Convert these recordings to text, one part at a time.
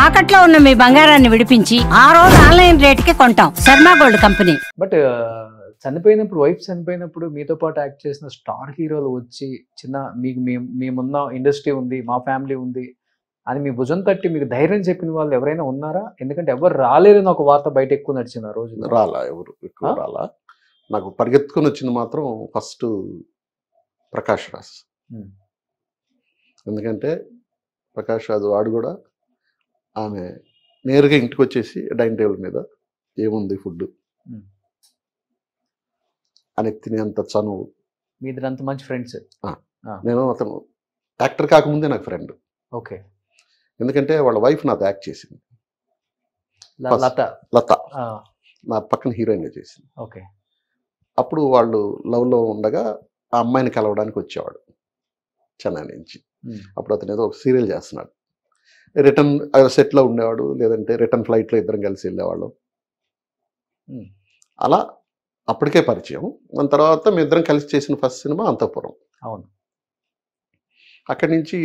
తాకట్లో ఉన్న మీ బంగారాన్ని విడిపించి ఆ రోజు ఆన్లైన్ రేటుకి కొంటాం. Sharma gold company. బట్ చనిపోయినప్పుడు వైఫ్ చనిపోయినప్పుడు మీతో పాటు యాక్ట్ చేసిన స్టార్ హీరోలు వచ్చి చిన్న మీకు మేమున్న ఇండస్ట్రీ ఉంది, మా ఫ్యామిలీ ఉంది అని మీ భుజం తట్టి మీకు ధైర్యం చెప్పిన వాళ్ళు ఎవరైనా ఉన్నారా? ఎందుకంటే ఎవరు రాలేదని ఒక వార్త బయట ఎక్కువ నడిచింది ఆ రోజు. రాలా, ఎవరు ఎక్కువ రాలా. నాకు పరిగెత్తుకొని వచ్చింది మాత్రం ఫస్ట్ ప్రకాష్ రాజ్. ఎందుకంటే ప్రకాష్ రాజు వాడు కూడా ఆమె నేరుగా ఇంటికి వచ్చేసి డైనింగ్ టేబుల్ మీద ఏముంది ఫుడ్ అని తినేంత చనువు. మీది అంత మంచి ఫ్రెండ్స్. నేను అతను యాక్టర్ కాకముందే నాకు ఫ్రెండ్. ఓకే. ఎందుకంటే వాళ్ళ వైఫ్ నాతో యాక్ట్ చేసింది, లత నా పక్కన హీరోయిన్గా చేసింది. ఓకే. అప్పుడు వాళ్ళు లవ్లో ఉండగా ఆ అమ్మాయిని కలవడానికి వచ్చేవాడు చెన్నై నుంచి. అప్పుడు అతను ఏదో ఒక సీరియల్ చేస్తున్నాడు. రిటర్న్ సెట్లో ఉండేవాడు, లేదంటే రిటర్న్ ఫ్లైట్లో ఇద్దరం కలిసి వెళ్ళేవాళ్ళం. అలా అప్పటికే పరిచయం. దాని తర్వాత మీ ఇద్దరం కలిసి చేసిన ఫస్ట్ సినిమా అంతఃపురం. అవును. అక్కడి నుంచి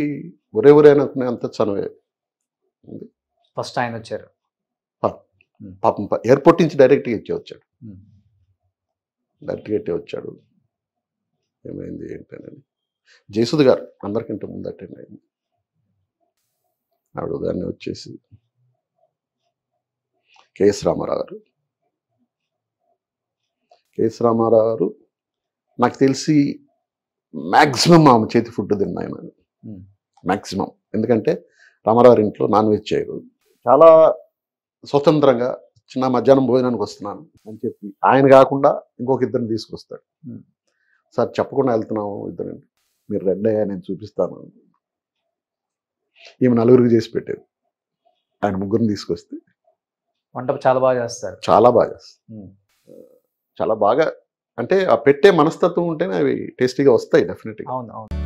ఒరే ఒరే అనుకునే అంత చనువే ఉంది. ఫస్ట్ ఆయన వచ్చారు పాపం, ఎయిర్పోర్ట్ నుంచి డైరెక్ట్గా వచ్చాడు. డైరెక్ట్గా వచ్చాడు. ఏమైంది ఏంటని జయసుధ గారు అందరికంటే ముందు అటెండ్ అయింది. ఆవిడ దాన్ని వచ్చేసి కేఎస్ రామారావు గారు. కేఎస్ రామారావు గారు నాకు తెలిసి మ్యాక్సిమం ఆమె చేతి ఫుడ్ తిన్నా ఆయన, మ్యాక్సిమం. ఎందుకంటే రామారావు గారి ఇంట్లో నాన్ వెజ్ చేయరు. చాలా స్వతంత్రంగా చిన్న మధ్యాహ్నం భోజనానికి వస్తున్నాను అని చెప్పి ఆయన కాకుండా ఇంకొక ఇద్దరిని తీసుకొస్తాడు. సార్ చెప్పకుండా వెళ్తున్నాము ఇద్దరండి, మీరు రెడ్ అయ్యా నేను చూపిస్తాను. ఈమె నలుగురికి చేసి పెట్టేది. ఆయన ముగ్గురిని తీసుకొస్తే వంట చాలా బాగా చేస్తారు. చాలా బాగా చేస్తారు. చాలా బాగా అంటే ఆ పెట్టే మనస్తత్వం ఉంటేనే అవి టేస్టీగా వస్తాయి డెఫినెట్గా. అవును అవును.